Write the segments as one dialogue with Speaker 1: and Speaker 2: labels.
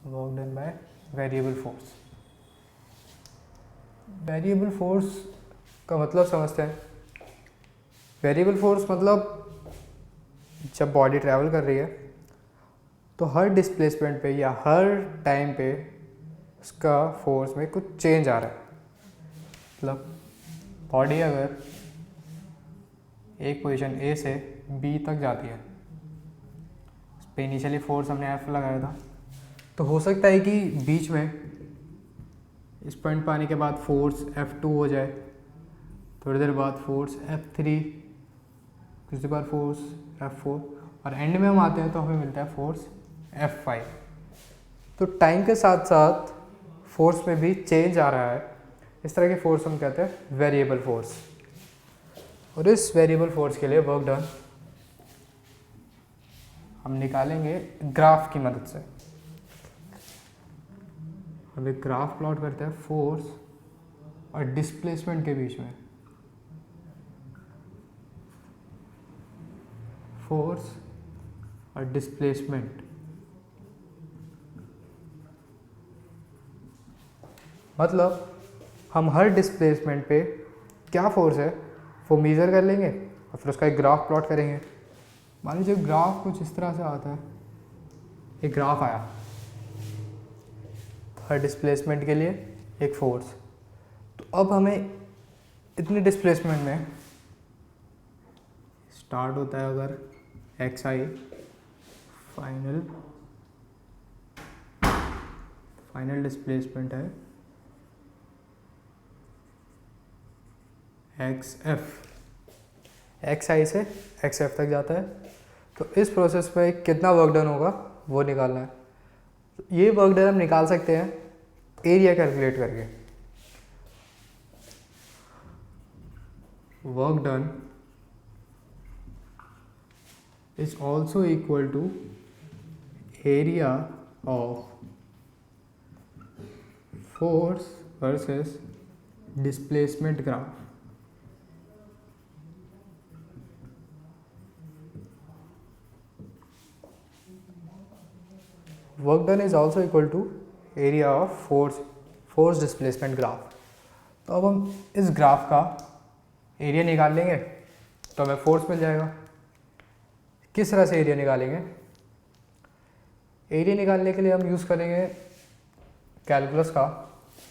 Speaker 1: Work done by variable force. Variable force का मतलब समझते हैं। वेरिएबल फोर्स मतलब जब बॉडी ट्रैवल कर रही है तो हर डिस्प्लेसमेंट पे या हर टाइम पे उसका फोर्स में कुछ चेंज आ रहा है। मतलब बॉडी अगर एक पोजीशन ए से बी तक जाती है, उस पर इनिशियली फोर्स हमने एफ लगाया था, तो हो सकता है कि बीच में इस पॉइंट पर आने के बाद फोर्स F2 हो जाए, थोड़ी देर बाद फोर्स F3, कुछ देर बाद फोर्स F4 और एंड में हम आते हैं तो हमें मिलता है फोर्स F5। तो टाइम के साथ साथ फोर्स में भी चेंज आ रहा है। इस तरह के फोर्स हम कहते हैं वेरिएबल फोर्स। और इस वेरिएबल फोर्स के लिए वर्क डन हम निकालेंगे ग्राफ की मदद से। हम एक ग्राफ प्लॉट करते हैं फोर्स और डिस्प्लेसमेंट के बीच में। फोर्स और डिस्प्लेसमेंट मतलब हम हर डिस्प्लेसमेंट पे क्या फोर्स है वो मेज़र कर लेंगे और फिर उसका एक ग्राफ प्लॉट करेंगे। मान लीजिए ग्राफ कुछ इस तरह से आता है, एक ग्राफ आया हर डिस्प्लेसमेंट के लिए एक फोर्स। तो अब हमें इतनी डिस्प्लेसमेंट में स्टार्ट होता है अगर एक्स आई, फाइनल डिस्प्लेसमेंट है एक्स एफ, एक्स आई से एक्स एफ तक जाता है। तो इस प्रोसेस में कितना वर्क डन होगा वो निकालना है। तो ये वर्क डन हम निकाल सकते हैं एरिया कैलकुलेट करके। Work done is also equal to area of force versus displacement graph। Work done is also equal to area of force displacement graph। तो अब हम इस ग्राफ का एरिया निकाल लेंगे तो हमें फोर्स मिल जाएगा। किस तरह से एरिया निकालेंगे? एरिया निकालने के लिए हम यूज़ करेंगे कैलकुलस का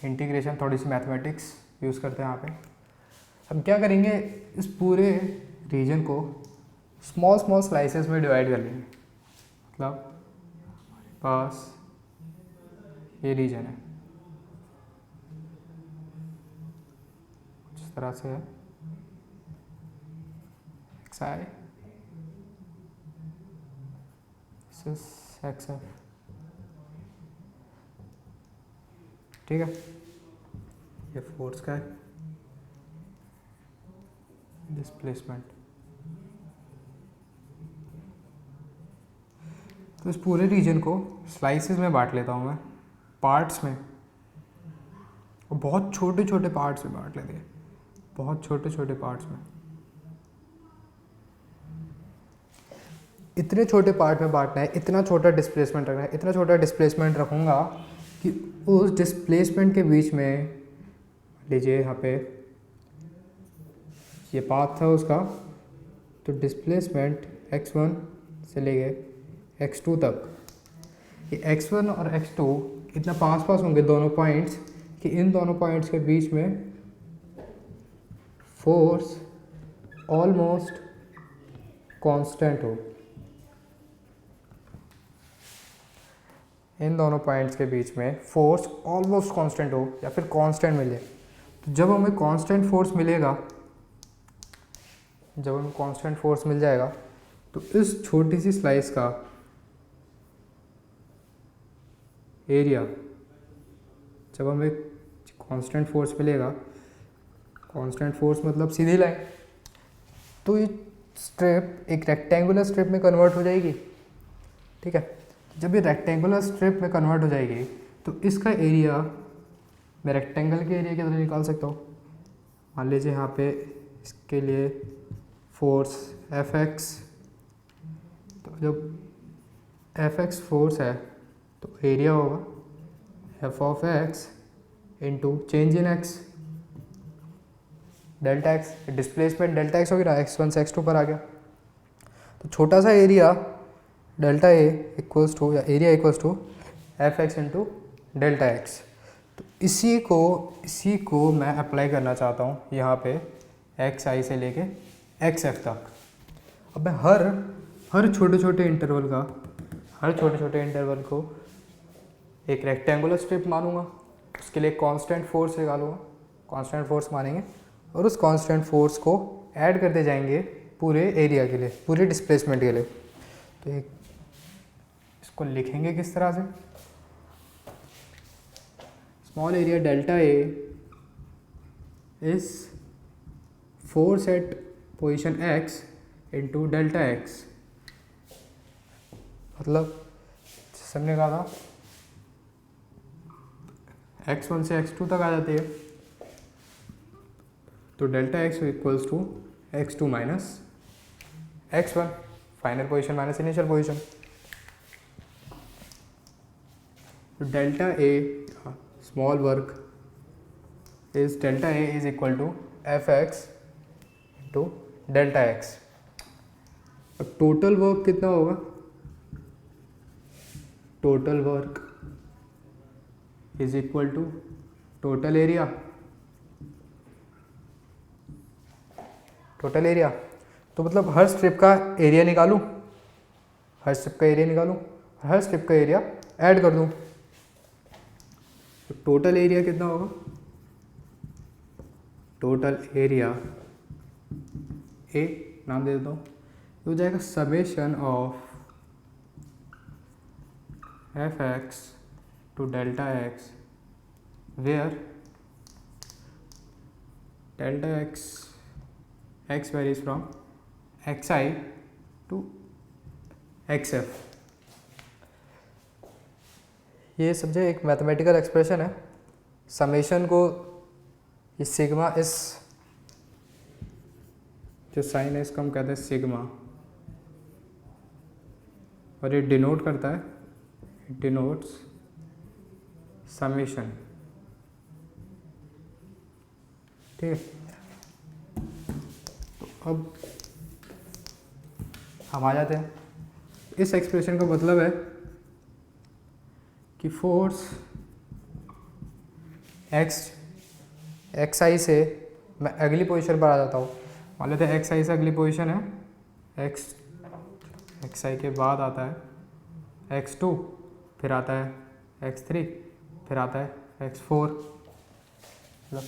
Speaker 1: इंटीग्रेशन, थोड़ी सी मैथमेटिक्स यूज़ करते हैं यहाँ पे। हम क्या करेंगे, इस पूरे रीजन को स्मॉल स्मॉल स्लाइसेस में डिवाइड कर लेंगे। मतलब पास ये रीजन है कुछ इस तरह से है, एक्स आई एक्स एफ, ठीक है। ये फोर्स का है, डिस्प्लेसमेंट। तो इस पूरे रीजन को स्लाइसेस में बांट लेता हूँ मैं, पार्ट्स में, और बहुत छोटे छोटे पार्ट्स में बांट लेते हैं, बहुत छोटे छोटे पार्ट्स में। इतने छोटे पार्ट में बांटना है, इतना छोटा डिस्प्लेसमेंट रखना है, इतना छोटा डिस्प्लेसमेंट रखूँगा कि उस डिस्प्लेसमेंट के बीच में, लीजिए यहाँ पे ये पाथ था उसका, तो डिस्प्लेसमेंट x1 से लेके x2 तक, ये x1 और x2 इतना पास पास होंगे दोनों पॉइंट्स कि इन दोनों पॉइंट्स के बीच में फोर्स ऑलमोस्ट कांस्टेंट हो। इन दोनों पॉइंट्स के बीच में फोर्स ऑलमोस्ट कांस्टेंट हो या फिर कांस्टेंट मिले। तो जब हमें कांस्टेंट फोर्स मिलेगा, जब हमें कांस्टेंट फोर्स मिल जाएगा तो इस छोटी सी स्लाइस का एरिया, जब हमें कांस्टेंट फोर्स मिलेगा, कांस्टेंट फोर्स मतलब सीधी लाइन, तो ये स्ट्रिप एक रेक्टेंगुलर स्ट्रिप में कन्वर्ट हो जाएगी, ठीक है। जब ये रेक्टेंगुलर स्ट्रिप में कन्वर्ट हो जाएगी तो इसका एरिया मैं रेक्टेंगल के एरिया की तरह निकाल सकता हूँ। मान लीजिए यहाँ पे इसके लिए फोर्स एफ एक्स, तो जब एफ एक्स फोर्स है तो एरिया होगा F of X into change in X delta X, displacement delta X हो गया, एक्स वन से एक्स टू पर आ गया। तो छोटा सा area delta A equals to या area equals to F X into delta X. तो इसी को मैं अप्लाई करना चाहता हूँ यहाँ पे एक्स आई से लेके एक्स एफ तक। अब मैं हर छोटे छोटे इंटरवल को एक रेक्टेंगुलर स्ट्रिप मानूंगा, उसके लिए कांस्टेंट फोर्स निकालूंगा, कांस्टेंट फोर्स मानेंगे और उस कांस्टेंट फोर्स को ऐड करते जाएंगे पूरे एरिया के लिए, पूरे डिस्प्लेसमेंट के लिए। तो एक इसको लिखेंगे किस तरह से, small area delta A is force at position x into delta X. मतलब हमने कहा था x1 से x2 तक आ जाती है, तो delta X equals to x2 minus x1, final position minus initial position. तो delta A small work is delta A is equal to F X into delta X. अब टोटल वर्क कितना होगा, total work is equal to total area, तो मतलब हर strip का area निकालूं, हर स्ट्रिप का एरिया ऐड कर दूं। तो टोटल एरिया कितना होगा, टोटल एरिया ए नाम दे देता हूँ, हो जाएगा summation of F x to delta x where delta x varies from xi to xf। ये समझे एक मैथमेटिकल एक्सप्रेशन है, समेशन को इस सिग्मा, इस जो साइन है इसको हम कहते हैं सिग्मा, और ये डिनोट करता है, डिनोट्स समेशन। ठीक है, तो अब हम आ जाते हैं, इस एक्सप्रेशन का मतलब है कि फोर्स एक्स आई से मैं अगली पोजीशन पर आ जाता हूँ। मान लेते हैं एक्स आई से अगली पोजीशन है एक्स आई के बाद आता है x2, फिर आता है x3, फिर आता है x4, मतलब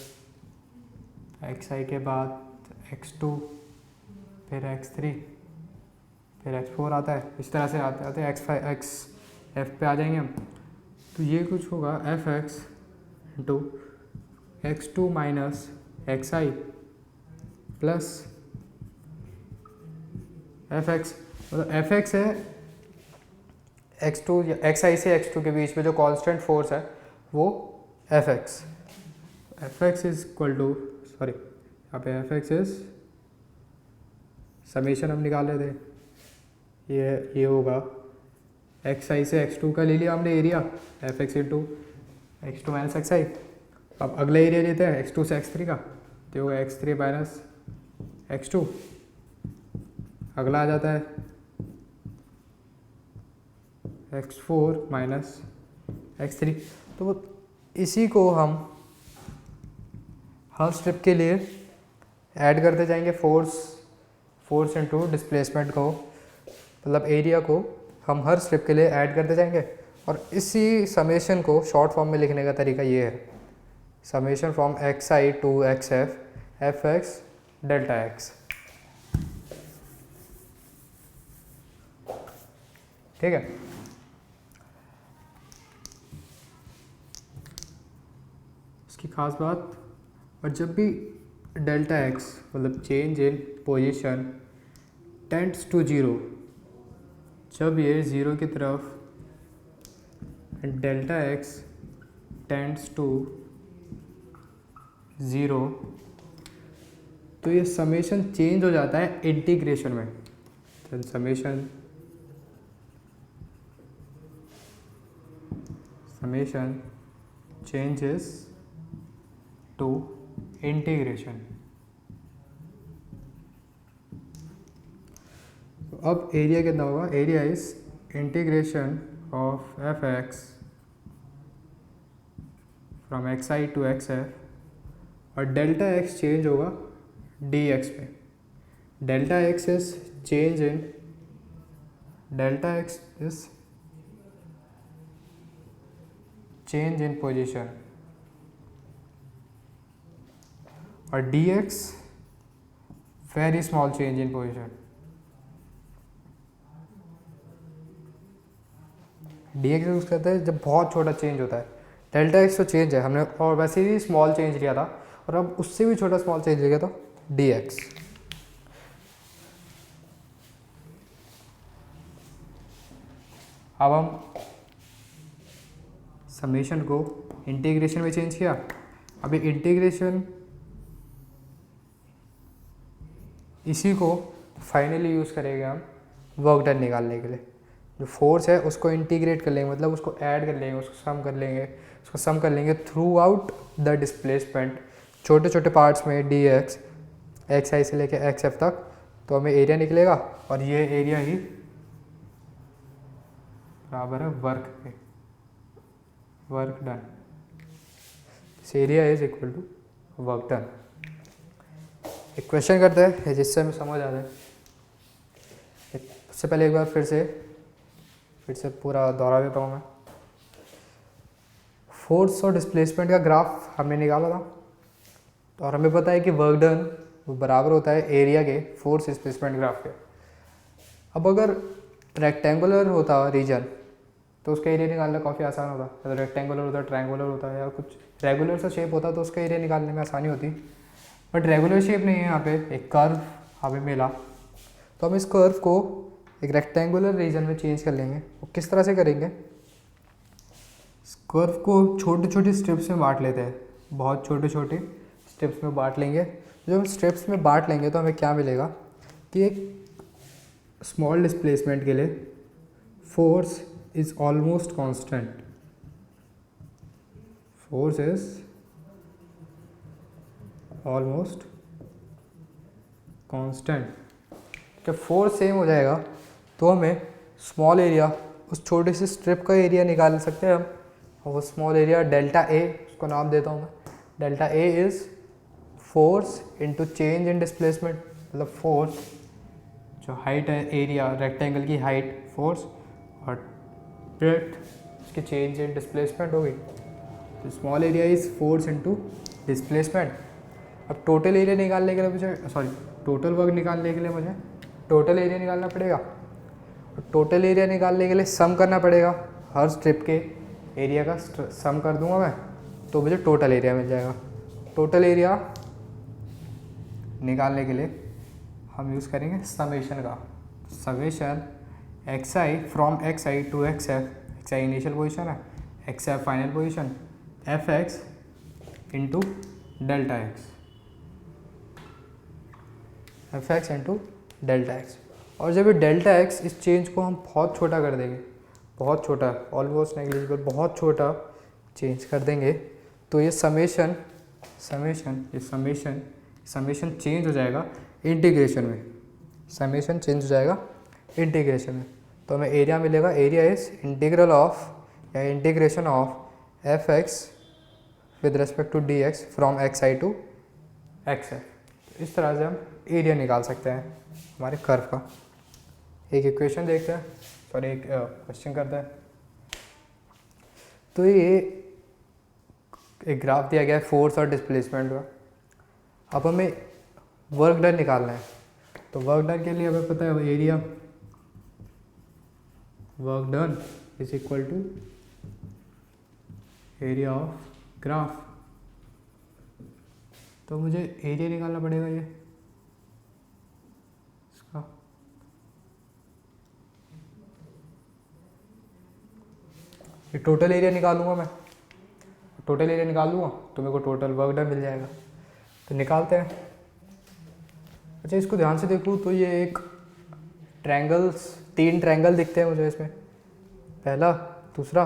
Speaker 1: xi के बाद x2, फिर x3, फिर x4 आता है। इस तरह से आते आते xf पे आ जाएंगे हम। तो ये कुछ होगा F X into x2 minus xi plus F x, मतलब एफ एक्स है x2 या xi से x2 के बीच में जो कांस्टेंट फोर्स है वो F X is equal to, sorry यहाँ पे एफ एक्स इज समेशन हम निकाल लेते हैं, ये होगा xi से x2 का ले लिया हमने area, F X into x2 minus xi। अब अगला एरिया लेते हैं x2 से x3 का, तो होगा x3 माइनस x2। अगला आ जाता है x4 माइनस x3। तो इसी को हम हर स्ट्रिप के लिए ऐड करते जाएंगे, फोर्स इनटू डिस्प्लेसमेंट को, मतलब एरिया को हम हर स्ट्रिप के लिए ऐड करते जाएंगे। और इसी समेशन को शॉर्ट फॉर्म में लिखने का तरीका ये है, summation from xi to xf F X delta X. ठीक है, इसकी खास बात, और जब भी डेल्टा एक्स मतलब change in position tends to zero, जब ये ज़ीरो की तरफ delta X tends to zero, तो ये समेशन चेंज हो जाता है इंटीग्रेशन में। तो summation summation changes to integration. तो अब एरिया कितना होगा, area is integration of F X from x I to x F और डेल्टा एक्स चेंज होगा डी एक्स पे। Delta X is change in, delta X is change in position और D X very small change in position. D X use करते हैं जब बहुत छोटा change होता है। डेल्टा एक्स तो चेंज है हमने, और वैसे ही स्मॉल चेंज लिया था और अब उससे भी छोटा स्मॉल चेंज लिया था डी एक्स। अब हम समेशन को इंटीग्रेशन में चेंज किया। अभी इंटीग्रेशन इसी को फाइनली यूज़ करेंगे हम वर्क डन निकालने के लिए। जो फोर्स है उसको इंटीग्रेट कर लेंगे, मतलब उसको ऐड कर लेंगे, उसको सम कर लेंगे थ्रू आउट द डिस्प्लेसमेंट, छोटे छोटे पार्ट्स में डी एक्स, एक्स आई से लेके एक्स एफ तक। तो हमें एरिया निकलेगा और ये एरिया ही बराबर है वर्क के, work done. Area is equal to work done. एक क्वेश्चन करते हैं जिससे हमें समझ आ जाए। उससे पहले एक बार फिर से पूरा दोहरा देता हूँ मैं। फोर्स और डिस्प्लेसमेंट का ग्राफ हमने निकाला था और हमें पता है कि वर्क डन वो बराबर होता है एरिया के फोर्स डिस्प्लेसमेंट ग्राफ के। अब अगर रेक्टेंगुलर होता रीजन तो उसका एरिया निकालना काफ़ी आसान होता। अगर रेक्टेंगुलर होता, ट्रायंगुलर होता या कुछ रेगुलर सा शेप होता तो उसका एरिया निकालने में आसानी होती। बट रेगुलर शेप नहीं है, यहाँ पे एक कर्व हमें मिला, तो हम इस कर्व को एक रेक्टेंगुलर रीजन में चेंज कर लेंगे। वो किस तरह से करेंगे, इस कर्व को छोटे छोटे स्टेप्स में बांट लेते हैं, बहुत छोटे छोटे स्टेप्स में बांट लेंगे। जब हम स्टेप्स में बांट लेंगे तो हमें क्या मिलेगा कि एक स्मॉल डिस्प्लेसमेंट के लिए force is almost constant, force is almost constant. जब फोर्स सेम हो जाएगा तो हमें स्मॉल एरिया, उस छोटे से स्ट्रिप का एरिया निकाल सकते हैं हम। और वो स्मॉल एरिया डेल्टा ए, उसको नाम देता हूँ मैं। Delta A is force into change in displacement, मतलब फोर्स जो हाइट है, एरिया रेक्टेंगल की हाइट फोर्स और ब्रेड्थ उसकी चेंज इन डिस्प्लेसमेंट होगी। तो small area is force into displacement. अब टोटल एरिया निकालने के लिए मुझे, टोटल वर्क निकालने के लिए मुझे टोटल एरिया निकालना पड़ेगा। टोटल एरिया निकालने के लिए सम करना पड़ेगा, हर स्ट्रिप के एरिया का सम कर दूंगा मैं, तो मुझे टोटल एरिया मिल जाएगा। टोटल एरिया निकालने के लिए हम यूज़ करेंगे समेशन का। Summation X I from x I to x F, X I initial position है, X F final position, F X into delta X, F X into delta X. और जब ये डेल्टा एक्स, इस change को हम बहुत छोटा कर देंगे, बहुत छोटा, ऑलमोस्ट नेग्लिजिबल, बहुत छोटा चेंज कर देंगे, तो ये समेशन चेंज हो जाएगा इंटीग्रेशन में, समेशन चेंज हो जाएगा इंटीग्रेशन में। तो हमें एरिया मिलेगा, एरिया इज इंटीग्रल ऑफ या integration of F x with respect to d x from x I to x f. इस तरह से हम एरिया निकाल सकते हैं हमारे कर्व का। एक इक्वेशन देखते हैं, सॉरी एक क्वेश्चन करते हैं। तो ये एक ग्राफ दिया गया है फोर्स और डिस्प्लेसमेंट का। अब हमें वर्क डन निकालना है, तो वर्क डन के लिए हमें पता है area work done is equal to area of graph. तो मुझे एरिया निकालना पड़ेगा ये इसका। ये टोटल एरिया निकालूंगा मैं, टोटल एरिया निकाल लूँगा तो मेरे को टोटल वर्क डन मिल जाएगा। तो निकालते हैं। अच्छा इसको ध्यान से देखूँ तो ये एक ट्रायंगल्स, 3 ट्रायंगल दिखते हैं मुझे इसमें, पहला, दूसरा,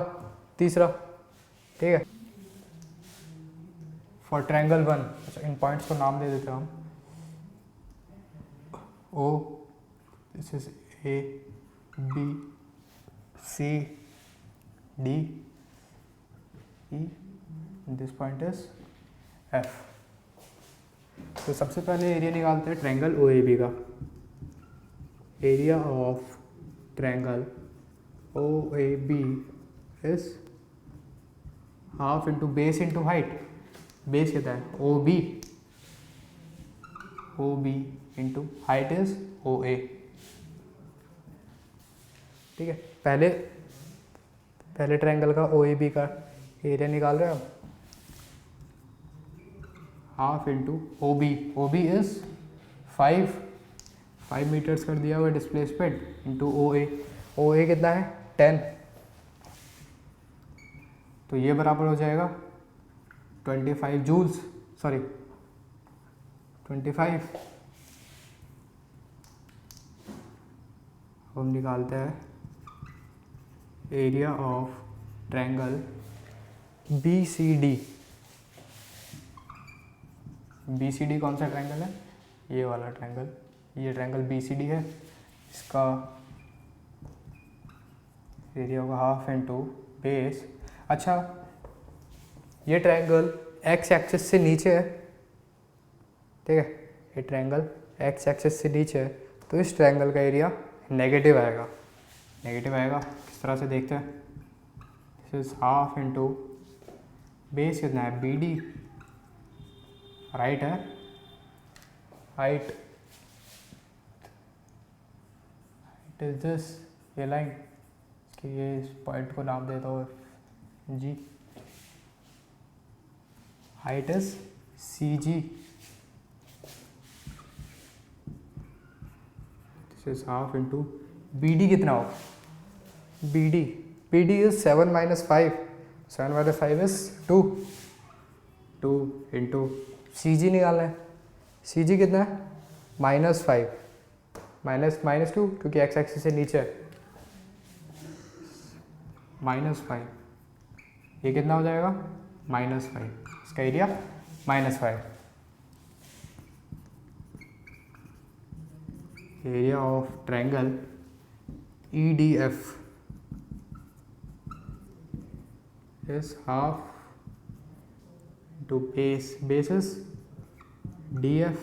Speaker 1: तीसरा। ठीक है। फॉर ट्रायंगल 1, अच्छा इन पॉइंट्स को नाम दे देते हैं हम। O, this is A, B, C, D, E, this point is F. तो सबसे पहले एरिया निकालते हैं ट्रायंगल ओ ए बी का। Area of triangle O A B is half into base into height. Base कितना है? O B, O B into height is O A. ठीक है, पहले पहले ट्रायंगल का ओ ए बी का एरिया निकाल रहे हैं हम। Half into O B, O B is 5 metres कर दिया हुआ डिस्प्लेसमेंट इंटू ओ ए। ओ ए कितना है? 10। तो ये बराबर हो जाएगा 25 जूल्स, सॉरी 25। हम निकालते हैं area of triangle B C D. B C D कौन सा ट्रायंगल है? ये वाला ट्रायंगल, ये ट्रायंगल बी सी डी है। इसका एरिया होगा हाफ इंटू बेस। अच्छा, ये ट्रायंगल एक्स एक्सिस से नीचे है, ठीक है, ये ट्रायंगल एक्स एक्सिस से नीचे है, तो इस ट्रायंगल का एरिया नेगेटिव आएगा। नेगेटिव आएगा किस तरह से देखते हैं। This is half into base कितना है? बी डी, राइट है, हाइट इज दिस, ये लाइन, कि ये इस पॉइंट को नाम देता हूँ G. Height is C G, this is half into B D कितना हो? B D is 7 minus 5, 7 minus 5 is 2 into C G निकालना है। सी जी कितना है? -5 माइनस 2, क्योंकि एक्स एक्सिस से नीचे है, -5। ये कितना हो जाएगा? -5। इसका area -5। Area of triangle E D F is half into base is D F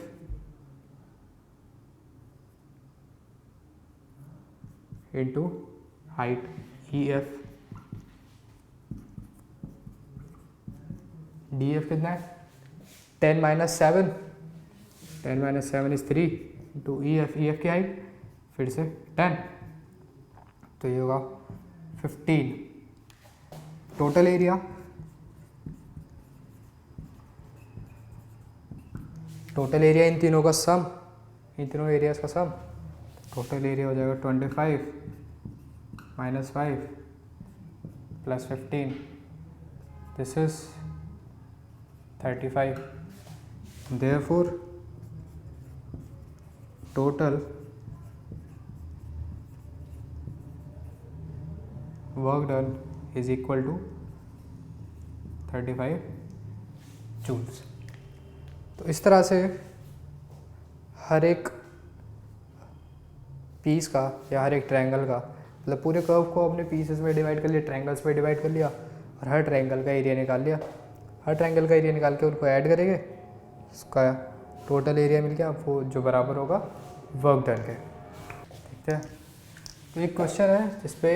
Speaker 1: into height E F. D F कितना है? 10 minus 7, 10 minus 7 is 3 into E F की हाइट फिर से 10, तो ये होगा 15। टोटल एरिया, इन तीनों का सम, इन तीनों एरियाज का सम, टोटल एरिया हो जाएगा 25 minus 5 plus 15, this is 35। Therefore total work done is equal to 35 joules. तो इस तरह से हर एक पीस का या हर एक ट्रायंगल का, मतलब पूरे कर्व को अपने पीसेस में डिवाइड कर लिया, ट्रायंगल्स में डिवाइड कर लिया, और हर ट्रायंगल का एरिया निकाल लिया। हर ट्रायंगल का एरिया निकाल के उनको ऐड करेंगे, उसका टोटल एरिया मिल गया, वो जो बराबर होगा वर्क डन के। ठीक है, तो एक क्वेश्चन है जिसपे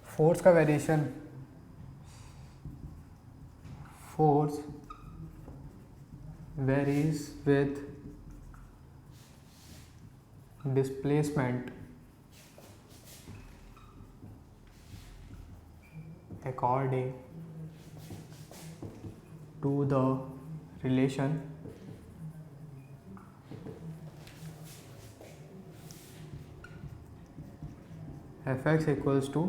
Speaker 1: फोर्स का variation, force varies with displacement according to the relation fx equals to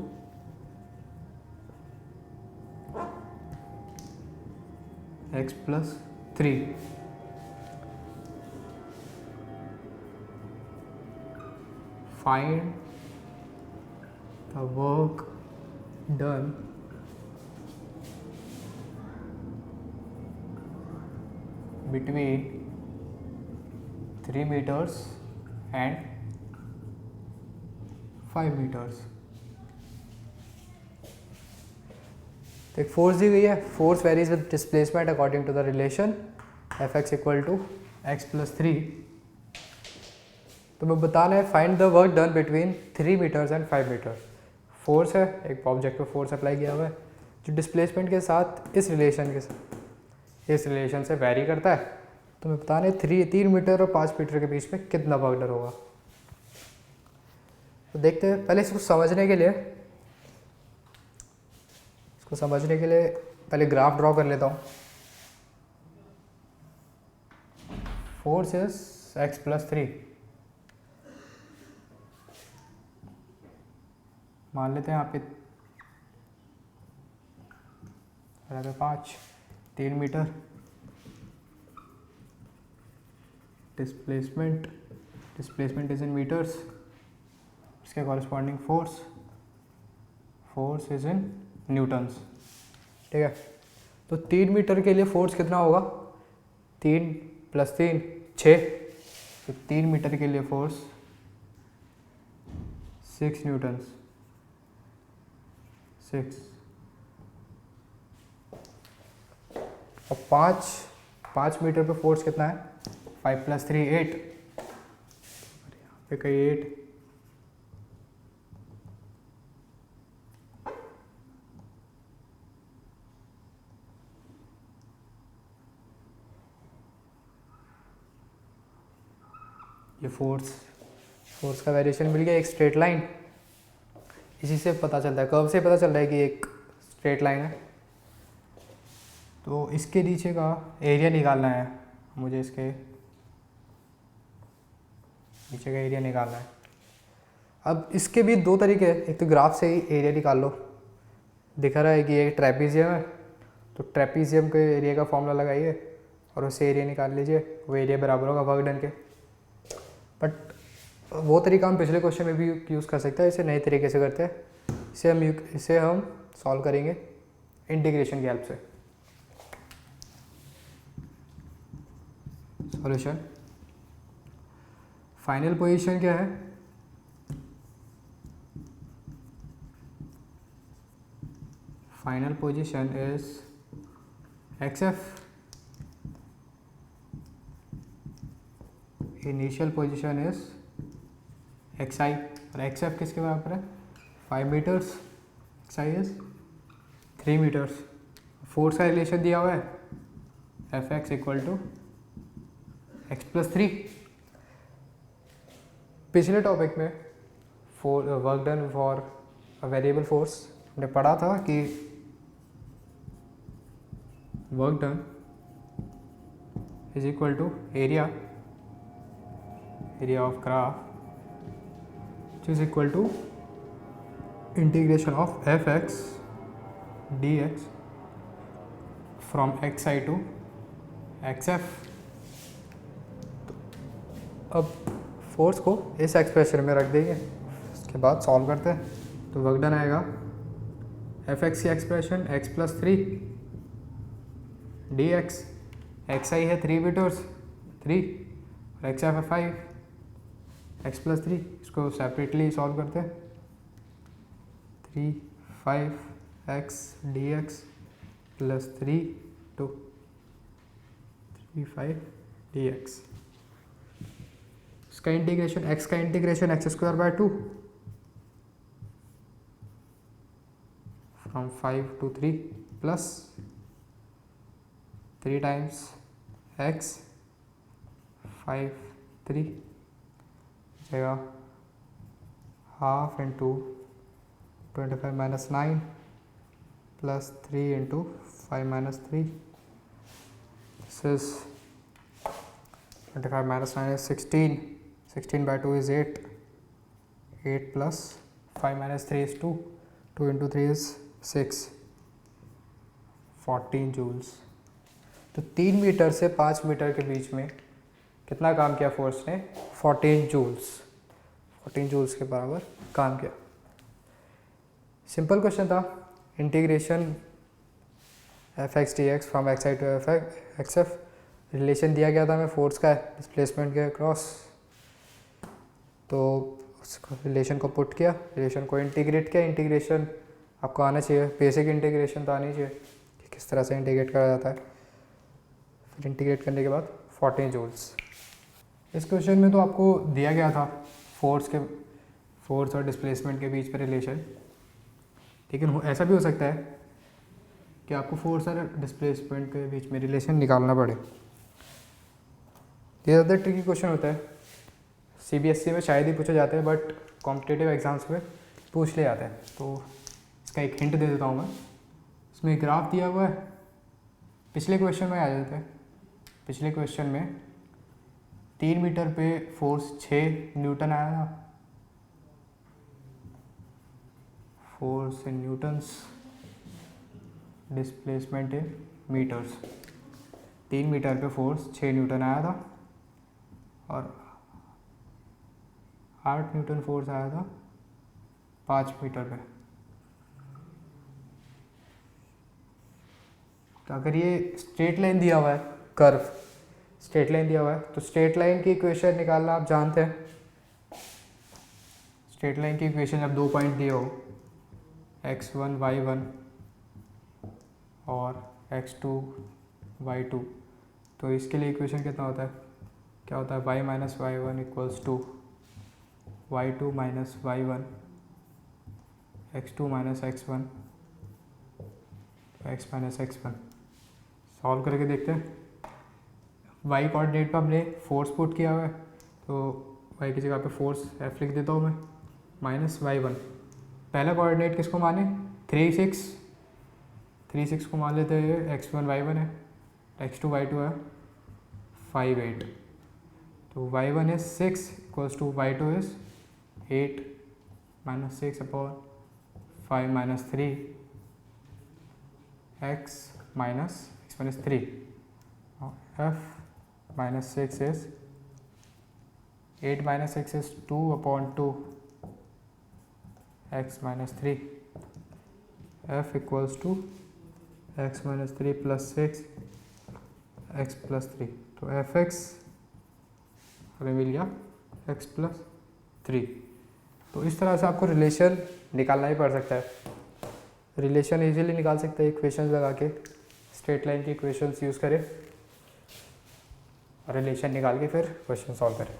Speaker 1: x plus 3. Find the work done between 3 meters and 5 meters। तो एक फोर्स दी गई है, force varies with displacement according to the relation f x equal to x plus 3। तो मैं बताना है find the work done between 3 metres and 5 metre. Force है, एक ऑब्जेक्ट पर फोर्स अप्लाई किया हुआ है जो डिस्प्लेसमेंट के साथ इस रिलेशन से वेरी करता है। तो मैं बताना है 3 मीटर और 5 मीटर के बीच में कितना वर्क डन होगा। तो देखते हैं, पहले इसको समझने के लिए पहले ग्राफ ड्रॉ कर लेता हूँ। फोर्स इज एक्स प्लस 3, मान लेते हैं यहाँ पे 5, 3 metre. Displacement is in metres, इसके corresponding force is in newtons. ठीक है, तो 3 मीटर के लिए फोर्स कितना होगा? 3 + 3 6। तो 3 मीटर के लिए फोर्स 6 न्यूटन्स। 6 और 5 मीटर पे फोर्स कितना है? 5 + 3 8। यहाँ पे कहीं 8। ये फोर्स का वेरिएशन मिल गया। एक स्ट्रेट लाइन, इसी से पता चलता है, कर्व से पता चल रहा है कि एक स्ट्रेट लाइन है। तो इसके नीचे का एरिया निकालना है मुझे, इसके नीचे का एरिया निकालना है। अब इसके भी 2 तरीके हैं, एक तो ग्राफ से ही एरिया निकाल लो। दिखा रहा है कि ये ट्रेपीजियम है, तो ट्रेपीजियम के एरिया का फॉर्मूला लगाइए और उससे एरिया निकाल लीजिए, वो एरिया बराबर होगा वर्क डन के। बट वो तरीका हम पिछले क्वेश्चन में भी यूज़ कर सकते हैं, इसे नए तरीके से करते हैं। इसे हम सॉल्व करेंगे इंटीग्रेशन की हेल्प से। सॉल्यूशन, फाइनल पोजीशन क्या है? Final position is XF, initial position is XI, और XF किसके बराबर है? 5 metres, XI is 3 metres. Force का रिलेशन दिया हुआ है Fx इक्वल टू x + 3। पिछले टॉपिक में work done for a variable force हमने पढ़ा था कि work done is equal to area of graph which is equal to integration of Fx dx from xi to xf। अब force को इस expression में रख देंगे, उसके बाद सॉल्व करते हैं। तो वर्क डन आएगा Fx की एक्सप्रेशन x + 3 dx, xi है 3 मीटर्स 3 और xf है 5, x + 3। इसको सेपरेटली सॉल्व करते हैं। 3 5x dx + 3 2 3 5 dx। इसका इंटीग्रेशन, x का integration x²/2 from 5 to 3 plus 3 times x 5 3 जाएगा half into 25 - 9 plus 3 into 5 - 3। This is 25 - 9 is 16, 16/2 is 8, 8 plus 5 - 3 is 2, 2 into 3 is 6, 14 joules. तो 3 मीटर से 5 मीटर के बीच में कितना काम किया फोर्स ने? 14 जूल्स के बराबर काम किया। सिंपल क्वेश्चन था, integration f x d x from x I to F x f, relation दिया गया था हमें फोर्स का डिस्प्लेसमेंट के क्रॉस, तो उस रिलेशन को पुट किया, रिलेशन को इंटीग्रेट किया। इंटीग्रेशन आपको आना चाहिए, बेसिक इंटीग्रेशन तो आनी चाहिए कि किस तरह से इंटीग्रेट करा जाता है। फिर इंटीग्रेट करने के बाद 14 जूल्स। इस क्वेश्चन में तो आपको दिया गया था फोर्स और डिस्प्लेसमेंट के बीच में रिलेशन, लेकिन ऐसा भी हो सकता है कि आपको फोर्स और डिस्प्लेसमेंट के बीच में रिलेशन निकालना पड़े। ये ज़्यादा ट्रिकी क्वेश्चन होता है, सीबीएसई में शायद ही पूछे जाते हैं, बट कॉम्पिटिटिव एग्जाम्स में पूछ ले जाते हैं। तो इसका एक हिंट दे देता हूँ मैं, इसमें ग्राफ दिया हुआ है, पिछले क्वेश्चन में आ जाते हैं। पिछले क्वेश्चन में 3 मीटर पे फोर्स 6 न्यूटन आया था, force in newtons, displacement in metres. 3 metre पे फोर्स 6 न्यूटन आया था और 8 न्यूटन फोर्स आया था 5 मीटर पे। तो अगर ये स्ट्रेट लाइन दिया हुआ है, कर्व स्ट्रेट लाइन दिया हुआ है, तो स्ट्रेट लाइन की इक्वेशन निकालना आप जानते हैं। स्ट्रेट लाइन की इक्वेशन जब 2 पॉइंट दिए हो, x1 y1 और x2 y2, तो इसके लिए इक्वेशन कितना होता है, क्या होता है, y minus y one equals to y2 minus y1, x2 minus x1, x minus x1। Solve करके देखते हैं। y कोऑर्डिनेट पर हमने फोर्स पुट किया हुआ है, तो y की जगह पे फोर्स f लिख देता हूँ मैं, माइनस y1। पहला कोऑर्डिनेट किसको माने, 3 6 को मान लेते हैं, x1 y1 है, x2 y2 है 5 8, तो y1 is 6 equals to y2 is 8 minus 6 upon 5 minus 3 x minus x1 is 3, f minus 6 is 8 minus 6 is 2 upon 2 x minus 3, f equals to x minus 3 plus 6 x plus 3, तो F x हमें मिल गया x plus 3। तो इस तरह से आपको relation निकालना ही पड़ सकता है। रिलेशन इजीली निकाल सकते हैं इक्वेशंस लगा के, स्ट्रेट लाइन की इक्वेशंस यूज़ करें और रिलेशन निकाल के फिर क्वेश्चन सॉल्व करें।